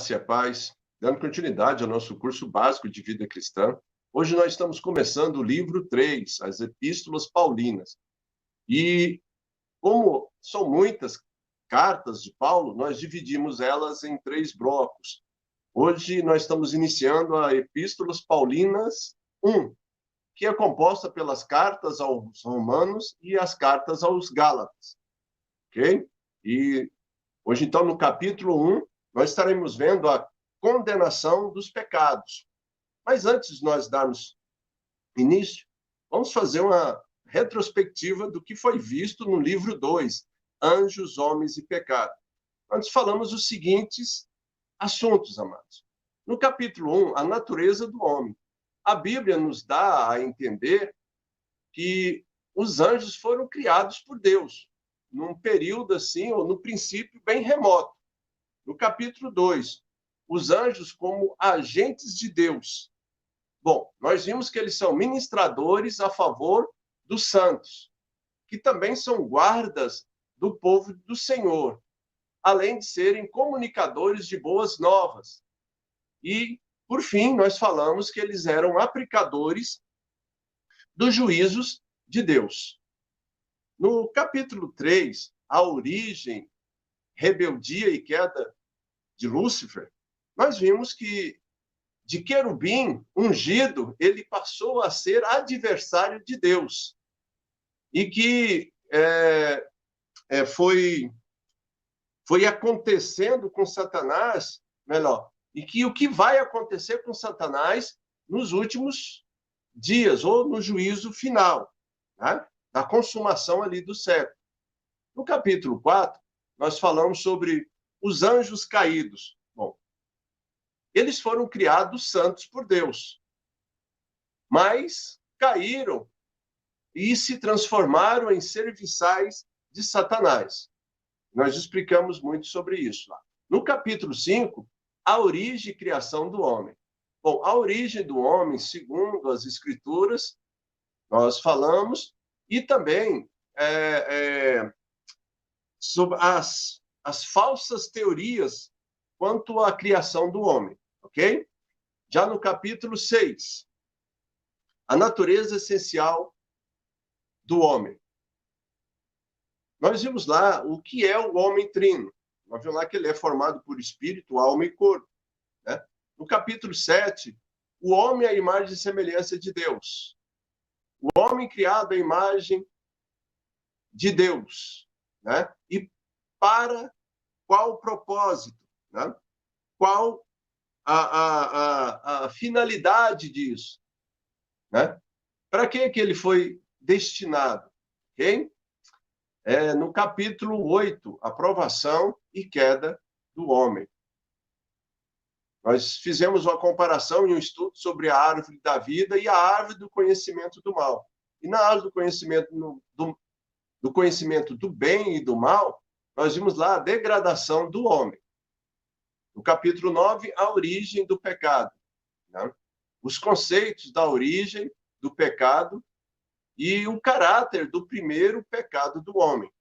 Graça e a paz, dando continuidade ao nosso curso básico de vida cristã. Hoje nós estamos começando o livro 3, as Epístolas Paulinas. E como são muitas cartas de Paulo, nós dividimos elas em 3 blocos. Hoje nós estamos iniciando a Epístolas Paulinas 1, que é composta pelas cartas aos Romanos e as cartas aos Gálatas. Ok? E hoje, então, no capítulo 1, nós estaremos vendo a condenação dos pecados. Mas antes de nós darmos início, vamos fazer uma retrospectiva do que foi visto no livro 2, Anjos, Homens e Pecado. Nós falamos os seguintes assuntos, amados. No capítulo 1, a natureza do homem. A Bíblia nos dá a entender que os anjos foram criados por Deus, num período assim, ou no princípio, bem remoto. No capítulo 2, os anjos como agentes de Deus. Bom, nós vimos que eles são ministradores a favor dos santos, que também são guardas do povo do Senhor, além de serem comunicadores de boas novas. E, por fim, nós falamos que eles eram aplicadores dos juízos de Deus. No capítulo 3, a origem, rebeldia e queda de Lúcifer, nós vimos que de querubim ungido, ele passou a ser adversário de Deus. E que foi acontecendo com Satanás, melhor, e que o que vai acontecer com Satanás nos últimos dias, ou no juízo final, né? Da consumação ali do século. No capítulo 4, nós falamos sobre os anjos caídos. Bom, eles foram criados santos por Deus, mas caíram e se transformaram em serviçais de Satanás. Nós explicamos muito sobre isso lá. No capítulo 5, a origem e criação do homem. Bom, a origem do homem, segundo as Escrituras, nós falamos, e também sobre as falsas teorias quanto à criação do homem, ok? Já no capítulo 6, a natureza essencial do homem. Nós vimos lá o que é o homem trino. Nós vimos lá que ele é formado por espírito, alma e corpo, né? No capítulo 7, o homem é a imagem e semelhança de Deus. O homem criado à imagem de Deus, né? E para qual propósito, né? Qual a finalidade disso, né? Para que ele foi destinado? Okay? No capítulo 8, aprovação e queda do homem. Nós fizemos uma comparação e um estudo sobre a árvore da vida e a árvore do conhecimento do mal. E na árvore do conhecimento do bem e do mal, nós vimos lá a degradação do homem. No capítulo 9, a origem do pecado, né? Os conceitos da origem do pecado e o caráter do primeiro pecado do homem.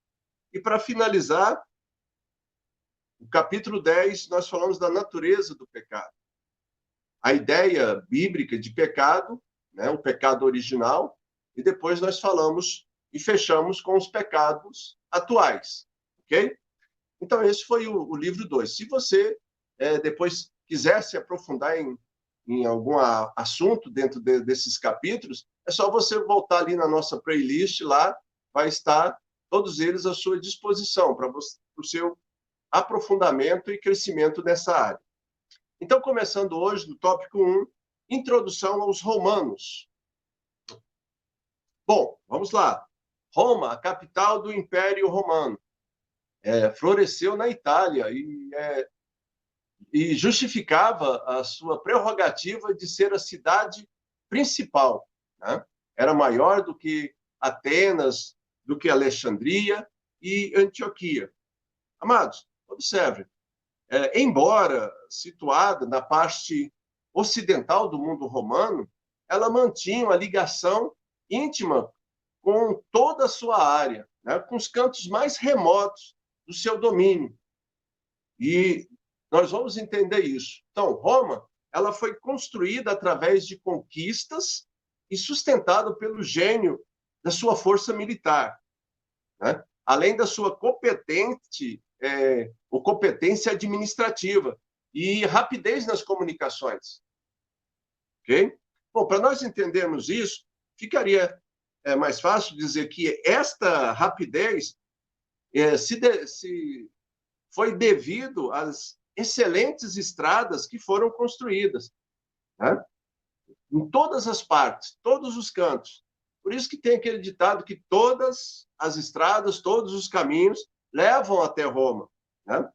E para finalizar, no capítulo 10, nós falamos da natureza do pecado. A ideia bíblica de pecado, né? O pecado original, e depois nós falamos e fechamos com os pecados atuais, ok? Então, esse foi o livro 2. Se você depois quiser se aprofundar em algum assunto dentro desses capítulos, é só você voltar ali na nossa playlist, lá vai estar todos eles à sua disposição para o seu aprofundamento e crescimento nessa área. Então, começando hoje no tópico 1, introdução aos romanos. Bom, vamos lá. Roma, a capital do Império Romano, floresceu na Itália e justificava a sua prerrogativa de ser a cidade principal, né? Era maior do que Atenas, do que Alexandria e Antioquia. Amados, observe, embora situada na parte ocidental do mundo romano, ela mantinha uma ligação íntima com toda a sua área, né? Com os cantos mais remotos do seu domínio. E Nós vamos entender isso. Então, Roma, ela foi construída através de conquistas e sustentada pelo gênio da sua força militar, né? Além da sua competência administrativa e rapidez nas comunicações. Ok? Bom, para nós entendermos isso, ficaria mais fácil dizer que esta rapidez foi devido às excelentes estradas que foram construídas, né? Em todas as partes, todos os cantos. Por isso que tem aquele ditado que todas as estradas, todos os caminhos levam até Roma, né?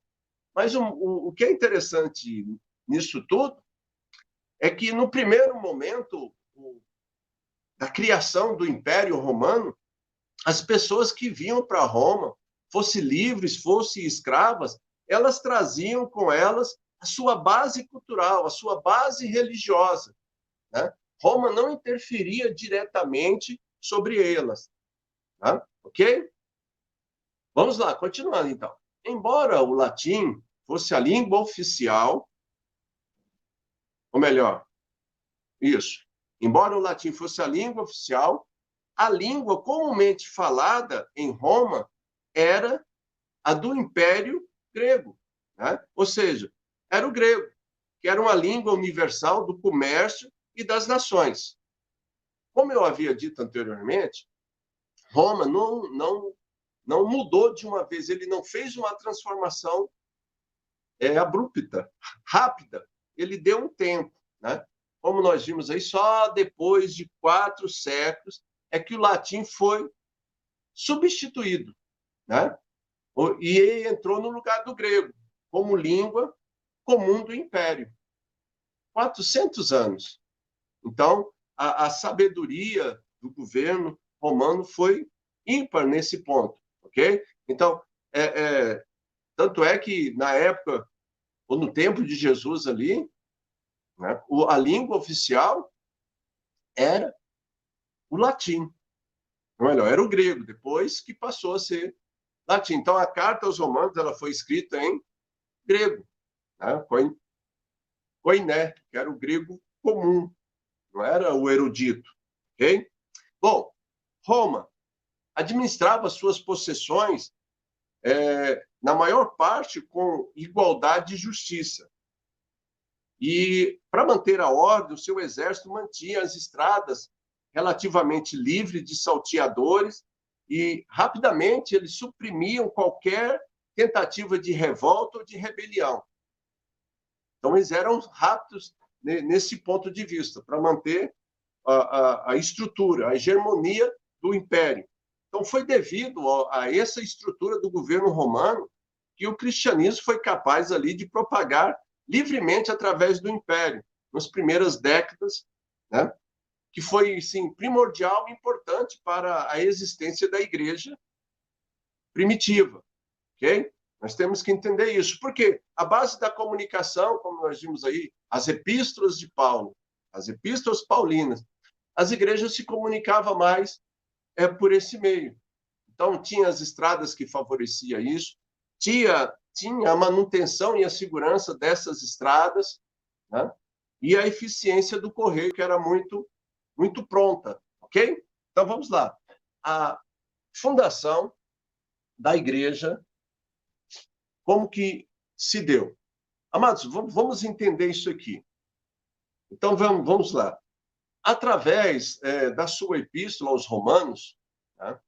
Mas o que é interessante nisso tudo é que, no primeiro momento da criação do Império Romano, as pessoas que vinham para Roma, fossem livres, fossem escravas, elas traziam com elas a sua base cultural, a sua base religiosa, né? Roma não interferia diretamente sobre elas, né? Ok? Vamos lá, continuando então. Embora o latim fosse a língua oficial, ou melhor, isso. Embora o latim fosse a língua oficial, a língua comumente falada em Roma era a do Império Grego, né? Ou seja, era o grego, que era uma língua universal do comércio e das nações. Como eu havia dito anteriormente, Roma não mudou de uma vez, ele não fez uma transformação abrupta, rápida. Ele deu um tempo, né? Como nós vimos aí, só depois de 4 séculos é que o latim foi substituído, né? E entrou no lugar do grego, como língua comum do Império. 400 anos. Então, a sabedoria do governo romano foi ímpar nesse ponto, ok? Então, tanto é que, na época, ou no tempo de Jesus ali, né, a língua oficial era o latim. Ou melhor, era o grego, depois que passou a ser latim. Então, a carta aos romanos ela foi escrita em grego, né? Koiné, que era o grego comum, não era o erudito, ok? Bom, Roma administrava suas possessões, na maior parte, com igualdade e justiça. E, para manter a ordem, o seu exército mantinha as estradas relativamente livres de salteadores e, rapidamente, eles suprimiam qualquer tentativa de revolta ou de rebelião. Então, eles eram rápidos nesse ponto de vista, para manter a estrutura, a hegemonia do império. Então, foi devido a essa estrutura do governo romano que o cristianismo foi capaz ali de propagar livremente através do império, nas primeiras décadas, né? Que foi, sim, primordial e importante para a existência da igreja primitiva, ok? Nós temos que entender isso, porque a base da comunicação, como nós vimos aí, as epístolas de Paulo, as epístolas paulinas, as igrejas se comunicavam mais por esse meio. Então, tinha as estradas que favorecia isso, tinha a manutenção e a segurança dessas estradas, né? E a eficiência do correio, que era muito pronta, ok? Então, vamos lá. A fundação da igreja, como que se deu? Amados, vamos entender isso aqui. Então, vamos lá. Através da sua epístola aos Romanos, né,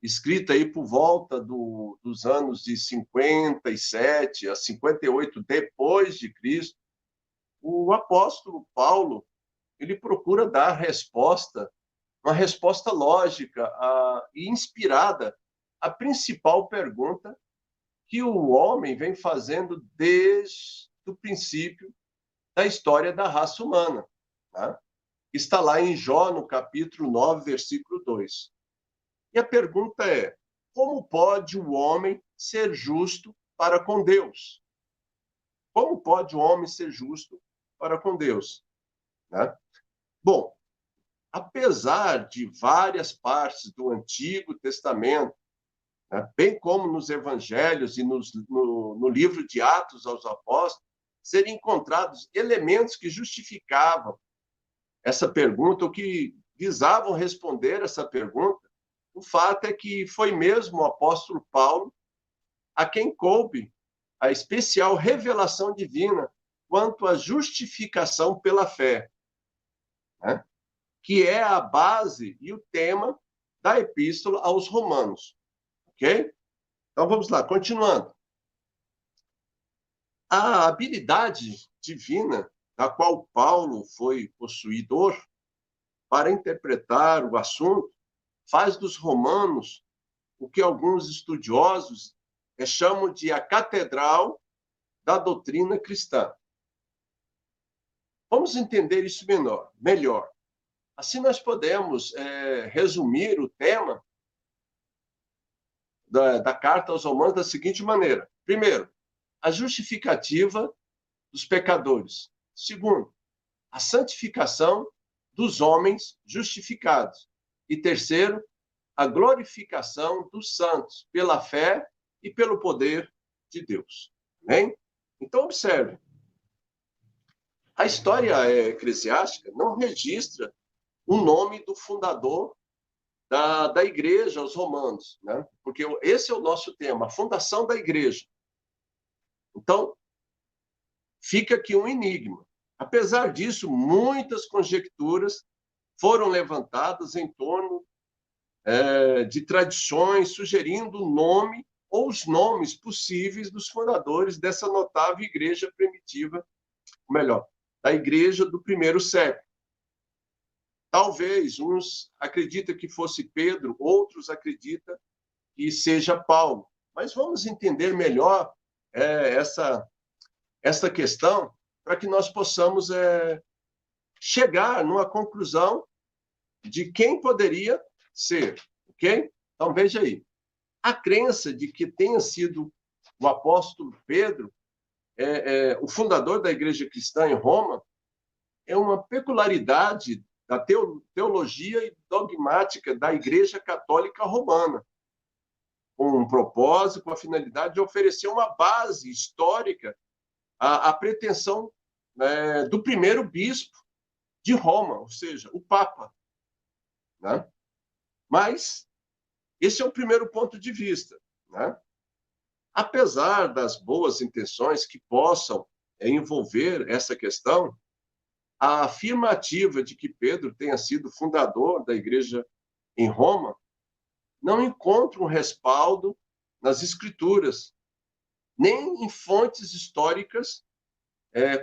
escrita aí por volta dos anos de 57 a 58 depois de Cristo, o apóstolo Paulo ele procura dar uma resposta lógica e inspirada à principal pergunta que o homem vem fazendo desde o princípio da história da raça humana, né? Está lá em Jó, no capítulo 9, versículo 2. E a pergunta é: como pode o homem ser justo para com Deus? Como pode o homem ser justo para com Deus? Né? Bom, apesar de várias partes do Antigo Testamento, né? Bem como nos evangelhos e no livro de Atos aos Apóstolos, seriam encontrados elementos que justificavam essa pergunta, ou que visavam responder essa pergunta. O fato é que foi mesmo o apóstolo Paulo a quem coube a especial revelação divina quanto à justificação pela fé, né? Que é a base e o tema da epístola aos Romanos. Ok? Então vamos lá, continuando. A habilidade divina da qual Paulo foi possuidor para interpretar o assunto faz dos romanos o que alguns estudiosos chamam de a catedral da doutrina cristã. Vamos entender isso melhor. Assim nós podemos resumir o tema da carta aos Romanos da seguinte maneira. Primeiro, a justificativa dos pecadores. Segundo, a santificação dos homens justificados. E terceiro, a glorificação dos santos pela fé e pelo poder de Deus. Amém? Então, observe. A história eclesiástica não registra o nome do fundador da igreja, os romanos, né? Porque esse é o nosso tema, a fundação da igreja. Então, fica aqui um enigma. Apesar disso, muitas conjecturas foram levantadas em torno de tradições sugerindo o nome ou os nomes possíveis dos fundadores dessa notável igreja primitiva, ou melhor, da igreja do primeiro século. Talvez uns acreditam que fosse Pedro, outros acreditam que seja Paulo. Mas vamos entender melhor essa questão para que nós possamos chegar numa conclusão de quem poderia ser, ok? Então, veja aí. A crença de que tenha sido o apóstolo Pedro, o fundador da igreja cristã em Roma, é uma peculiaridade da teologia e dogmática da Igreja Católica Romana, com um propósito, com a finalidade de oferecer uma base histórica à pretensão do primeiro bispo de Roma, ou seja, o Papa, né? Mas esse é o primeiro ponto de vista, né? Apesar das boas intenções que possam envolver essa questão, a afirmativa de que Pedro tenha sido fundador da igreja em Roma não encontra um respaldo nas escrituras, nem em fontes históricas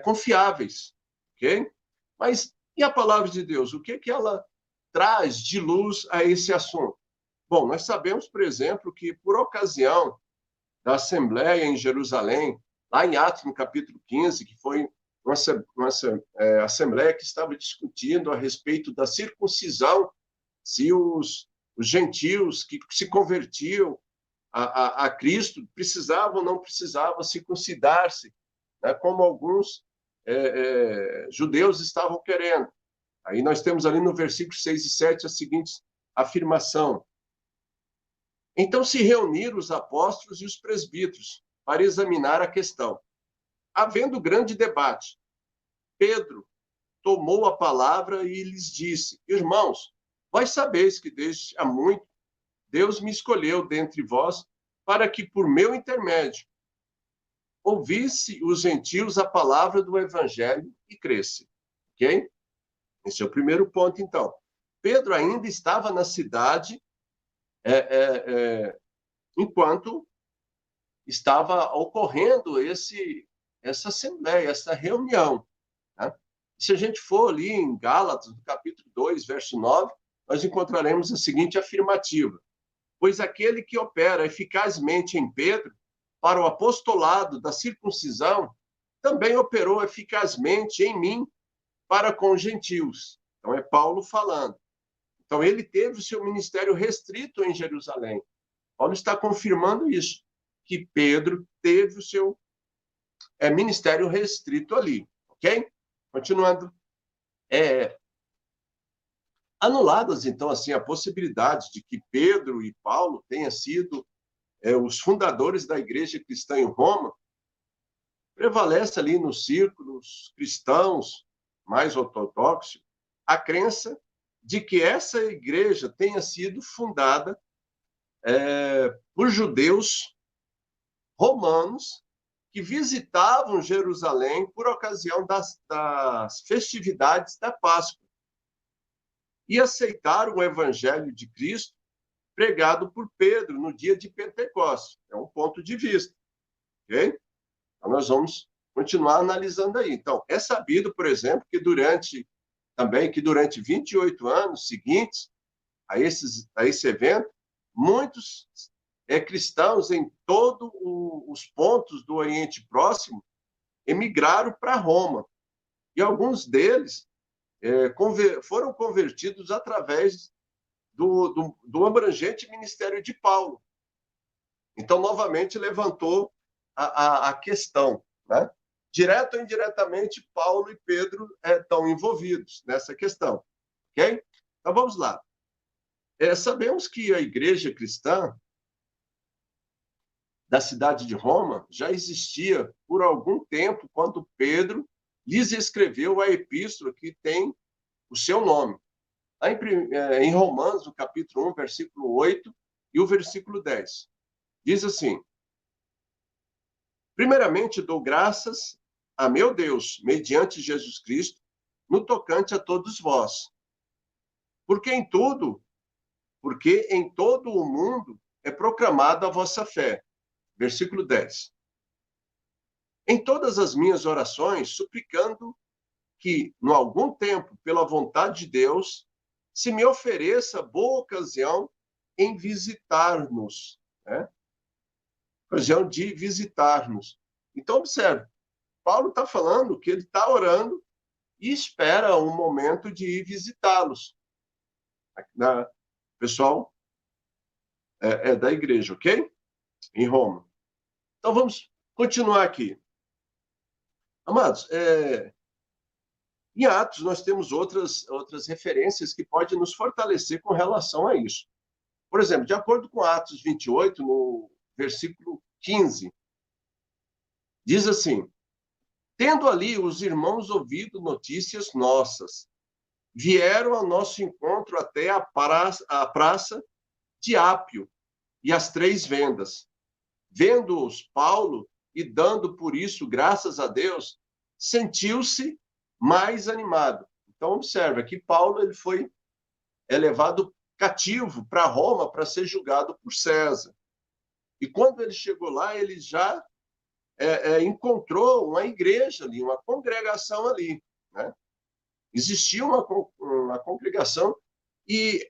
confiáveis, ok? Mas e a palavra de Deus? O que ela traz de luz a esse assunto? Bom, nós sabemos, por exemplo, que por ocasião da Assembleia em Jerusalém, lá em Atos, no capítulo 15, que foi uma Assembleia que estava discutindo a respeito da circuncisão, se os gentios que se convertiam a Cristo precisavam ou não precisavam circuncidar-se, né, como alguns judeus estavam querendo. Aí nós temos ali no versículo 6 e 7 a seguinte afirmação. Então se reuniram os apóstolos e os presbíteros para examinar a questão. Havendo grande debate, Pedro tomou a palavra e lhes disse: Irmãos, vós sabeis que desde há muito Deus me escolheu dentre vós para que, por meu intermédio, ouvisse os gentios a palavra do evangelho e cresce. Ok? Esse é o primeiro ponto, então. Pedro ainda estava na cidade enquanto estava ocorrendo essa assembleia, essa reunião. Né? Se a gente for ali em Gálatas, no capítulo 2, verso 9, nós encontraremos a seguinte afirmativa: pois aquele que opera eficazmente em Pedro para o apostolado da circuncisão, também operou eficazmente em mim para com os gentios. Então é Paulo falando. Então ele teve o seu ministério restrito em Jerusalém. Paulo está confirmando isso, que Pedro teve o seu ministério restrito ali, ok? Continuando. Anuladas, então, assim, a possibilidade de que Pedro e Paulo tenham sido os fundadores da igreja cristã em Roma, prevalece ali nos círculos cristãos mais ortodoxos a crença de que essa igreja tenha sido fundada por judeus romanos que visitavam Jerusalém por ocasião das festividades da Páscoa e aceitaram o evangelho de Cristo pregado por Pedro no dia de Pentecostes. É um ponto de vista, ok? Então, nós vamos continuar analisando aí. Então, é sabido, por exemplo, que durante 28 anos seguintes a esse evento, muitos cristãos em todos os pontos do Oriente Próximo emigraram para Roma. E alguns deles foram convertidos através do abrangente ministério de Paulo. Então, novamente, levantou a questão, né? Direto ou indiretamente, Paulo e Pedro estão envolvidos nessa questão, ok? Então, vamos lá. Sabemos que a igreja cristã da cidade de Roma já existia por algum tempo, quando Pedro lhes escreveu a epístola que tem o seu nome. Lá em Romanos, no capítulo 1, versículo 8 e o versículo 10. Diz assim: primeiramente, dou graças a meu Deus, mediante Jesus Cristo, no tocante a todos vós. Porque em todo o mundo é proclamada a vossa fé. Versículo 10. Em todas as minhas orações, suplicando que, no algum tempo, pela vontade de Deus, se me ofereça boa ocasião em visitar-nos, né? Ocasião de visitar-nos. Então, observe, Paulo está falando que ele está orando e espera um momento de ir visitá-los. Pessoal da igreja, ok? Em Roma. Então, vamos continuar aqui. Amados, em Atos nós temos outras referências que podem nos fortalecer com relação a isso. Por exemplo, de acordo com Atos 28, no versículo 15, diz assim: tendo ali os irmãos ouvido notícias nossas, vieram ao nosso encontro até a praça de Ápio e as Três Vendas. Vendo-os Paulo e dando por isso graças a Deus, sentiu-se mais animado. Então, observa que Paulo ele foi levado cativo para Roma para ser julgado por César. E quando ele chegou lá, ele já encontrou uma igreja ali, uma congregação ali, né? Existia uma congregação e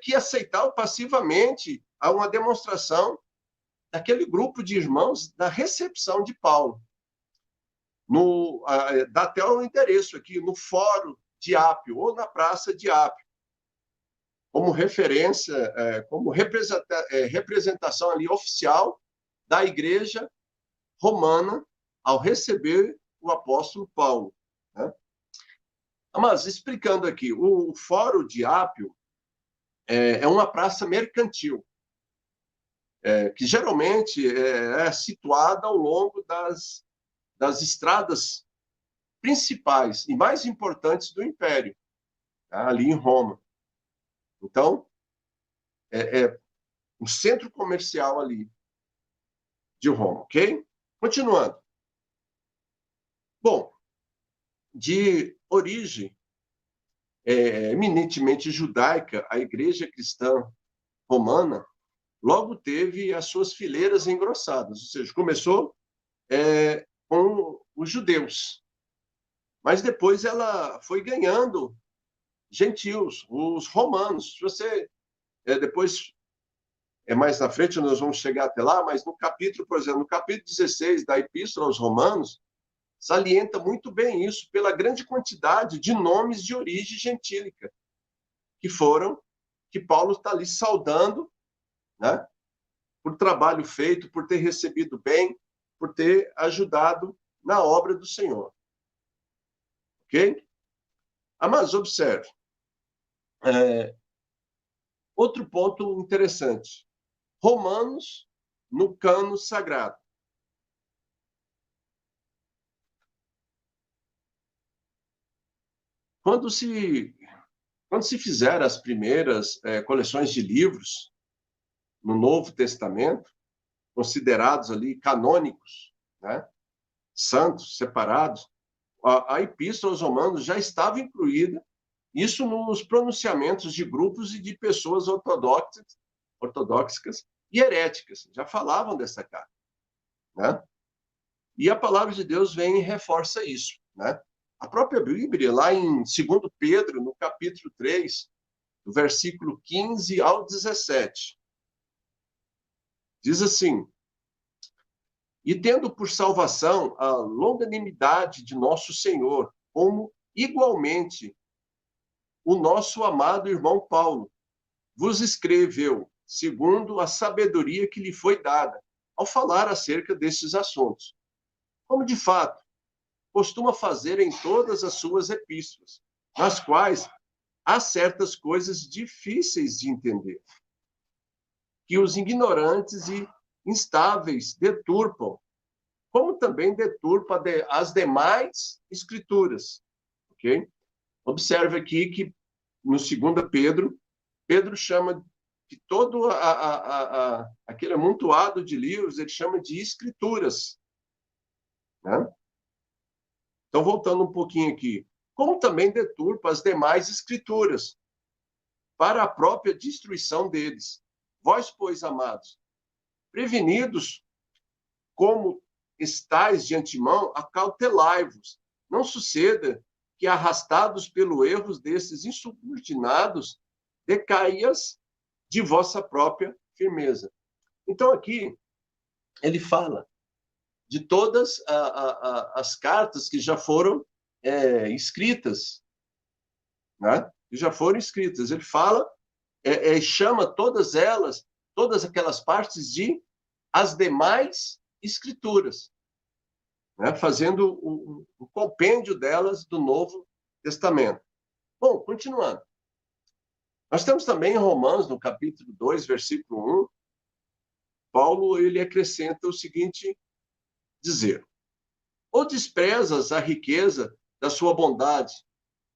que aceitava passivamente a uma demonstração daquele grupo de irmãos da recepção de Paulo. Dá até o endereço aqui, no Fórum de Ápio, ou na Praça de Ápio, como referência, como representação ali oficial da igreja romana ao receber o apóstolo Paulo, né? Mas, explicando aqui, o Fórum de Ápio é uma praça mercantil, que geralmente é situada ao longo das estradas principais e mais importantes do Império, tá? Ali em Roma. Então, um centro comercial ali de Roma, ok? Continuando. Bom, de origem eminentemente judaica, a igreja cristã romana logo teve as suas fileiras engrossadas, ou seja, começou com os judeus, mas depois ela foi ganhando gentios, os romanos. Se você depois mais na frente nós vamos chegar até lá, mas no capítulo, por exemplo, no capítulo 16 da Epístola aos Romanos, salienta muito bem isso pela grande quantidade de nomes de origem gentílica que Paulo está ali saudando, né? Por trabalho feito, por ter recebido bem, por ter ajudado na obra do Senhor. Ok? Mas observe. Outro ponto interessante. Romanos no cano sagrado. Quando se fizeram as primeiras coleções de livros no Novo Testamento, considerados ali canônicos, né, santos, separados, a Epístola aos Romanos já estava incluída, isso nos pronunciamentos de grupos e de pessoas ortodoxas e heréticas, já falavam dessa carta, né? E a palavra de Deus vem e reforça isso, né? A própria Bíblia, lá em 2 Pedro, no capítulo 3, do versículo 15 ao 17, diz assim: e tendo por salvação a longanimidade de nosso Senhor, como igualmente o nosso amado irmão Paulo vos escreveu, segundo a sabedoria que lhe foi dada, ao falar acerca destes assuntos, como de fato costuma fazer em todas as suas epístolas, nas quais há certas coisas difíceis de entender, que os ignorantes e instáveis deturpam, como também deturpa as demais escrituras, ok? Observe aqui que no 2 Pedro, Pedro chama de todo aquele amontoado de livros, ele chama de escrituras, né? Então, voltando um pouquinho aqui, como também deturpa as demais escrituras, para a própria destruição deles. Vós, pois, amados, prevenidos como estáis de antemão, acautelai-vos. Não suceda que, arrastados pelo erro desses insubordinados, decaias de vossa própria firmeza. Então, aqui, ele fala de todas as cartas que já foram escritas, né? Que já foram escritas. Ele fala, chama todas elas, todas aquelas partes de as demais escrituras, né? Fazendo o compêndio delas do Novo Testamento. Bom, continuando. Nós temos também em Romanos, no capítulo 2, versículo 1, Paulo ele acrescenta o seguinte dizer: ou desprezas a riqueza da sua bondade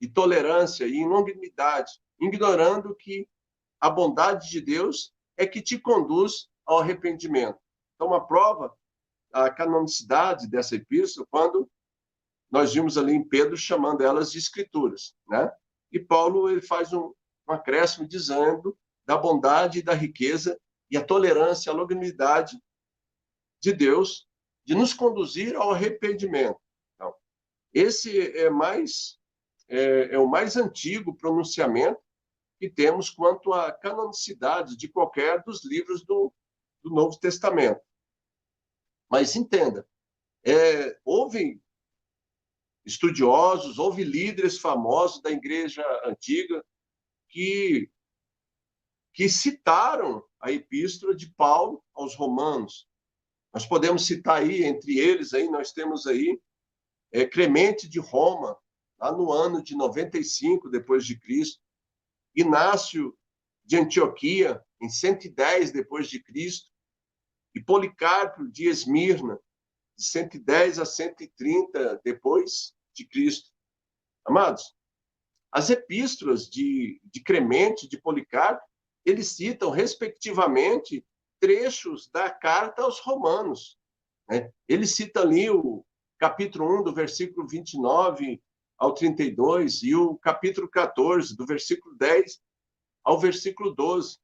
e tolerância e longanimidade, ignorando que a bondade de Deus é que te conduz ao arrependimento. Então, uma prova a canonicidade dessa epístola quando nós vimos ali em Pedro chamando elas de escrituras, né? E Paulo ele faz um acréscimo dizendo da bondade e da riqueza e a tolerância, a longanimidade de Deus de nos conduzir ao arrependimento. Então, esse é o mais antigo pronunciamento que temos quanto à canonicidade de qualquer dos livros do Novo Testamento. Mas entenda, houve estudiosos, houve líderes famosos da Igreja Antiga que citaram a epístola de Paulo aos Romanos. Nós podemos citar aí, entre eles, aí, nós temos aí Clemente de Roma, lá no ano de 95 depois de Cristo, Inácio de Antioquia, em 110 depois de Cristo, e Policarpo de Esmirna, de 110 a 130 depois de Cristo. Amados, as epístolas de Clemente, de Policarpo, eles citam, respectivamente, trechos da carta aos Romanos, né? Ele cita ali o capítulo 1, do versículo 29 ao 32, e o capítulo 14, do versículo 10 ao versículo 12.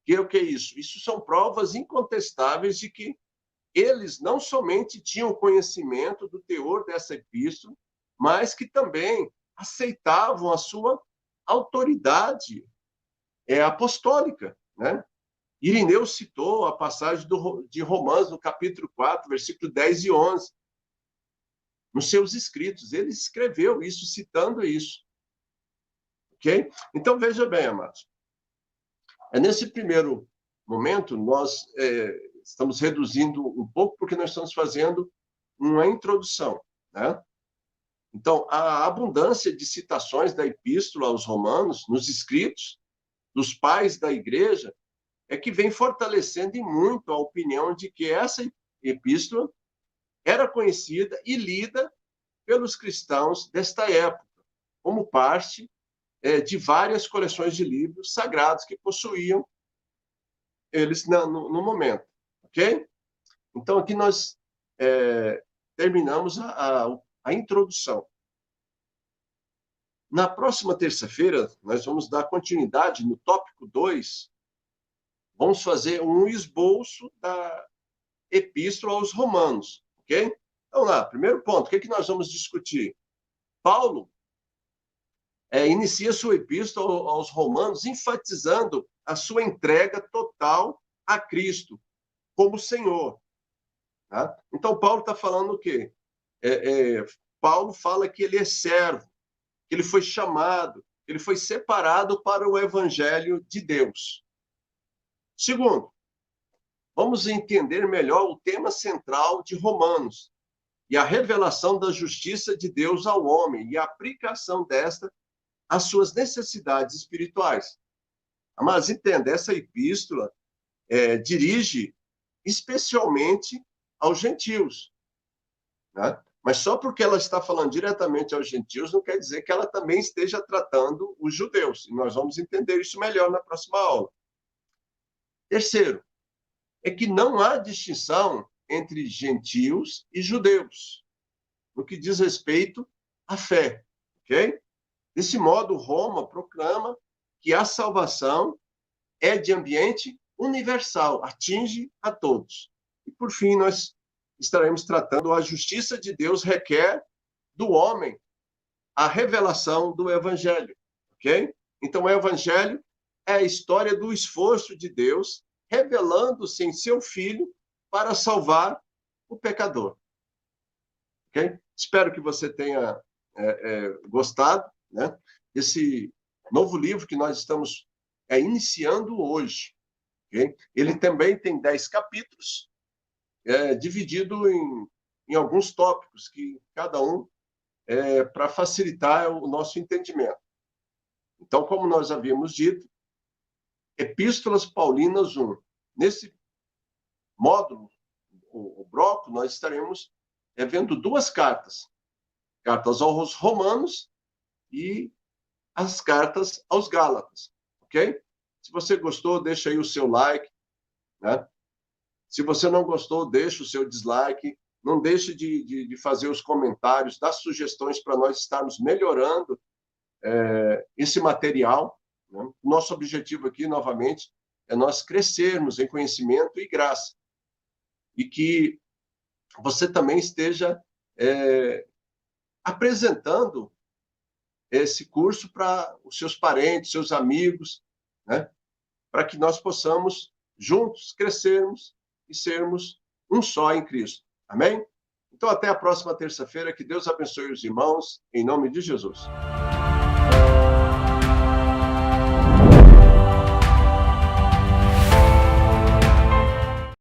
Que é o que é isso? Isso são provas incontestáveis de que eles não somente tinham conhecimento do teor dessa epístola, mas que também aceitavam a sua autoridade apostólica, né? Irineu citou a passagem de Romanos, no capítulo 4, versículo 10 e 11, nos seus escritos. Ele escreveu isso, citando isso. Ok? Então, veja bem, amados. Nesse primeiro momento, nós estamos reduzindo um pouco, porque nós estamos fazendo uma introdução, né? Então, a abundância de citações da epístola aos Romanos, nos escritos dos pais da igreja, é que vem fortalecendo e muito a opinião de que essa epístola era conhecida e lida pelos cristãos desta época, como parte de várias coleções de livros sagrados que possuíam eles no momento, ok? Então, aqui nós terminamos a introdução. Na próxima terça-feira, nós vamos dar continuidade no tópico 2. Vamos fazer um esboço da epístola aos Romanos, ok? Então, lá, primeiro ponto, o que nós vamos discutir? Paulo inicia sua epístola aos Romanos enfatizando a sua entrega total a Cristo como Senhor. Tá? Então, Paulo está falando o quê? Paulo fala que ele é servo, que ele foi chamado, que ele foi separado para o evangelho de Deus. Segundo, vamos entender melhor o tema central de Romanos e a revelação da justiça de Deus ao homem e a aplicação desta às suas necessidades espirituais. Mas entenda, essa epístola dirige especialmente aos gentios, né? Mas só porque ela está falando diretamente aos gentios não quer dizer que ela também esteja tratando os judeus. E nós vamos entender isso melhor na próxima aula. Terceiro, é que não há distinção entre gentios e judeus no que diz respeito à fé, ok? Desse modo, Roma proclama que a salvação é de ambiente universal, atinge a todos. E, por fim, nós estaremos tratando a justiça de Deus requer do homem a revelação do Evangelho, ok? Então, o Evangelho é a história do esforço de Deus revelando-se em seu Filho para salvar o pecador, ok? Espero que você tenha gostado, né, desse novo livro que nós estamos iniciando hoje. Okay? Ele também tem 10 capítulos, dividido em alguns tópicos, que cada um para facilitar o nosso entendimento. Então, como nós havíamos dito, Epístolas Paulinas 1. Nesse módulo, o bloco, nós estaremos vendo duas cartas. Cartas aos Romanos e as cartas aos Gálatas, ok? Se você gostou, deixa aí o seu like, né? Se você não gostou, deixa o seu dislike. Não deixe de fazer os comentários, dar sugestões para nós estarmos melhorando esse material, né? Nosso objetivo aqui, novamente, é nós crescermos em conhecimento e graça. E que você também esteja apresentando esse curso para os seus parentes, seus amigos, né? Para que nós possamos juntos crescermos e sermos um só em Cristo. Amém? Então, até a próxima terça-feira. Que Deus abençoe os irmãos, em nome de Jesus.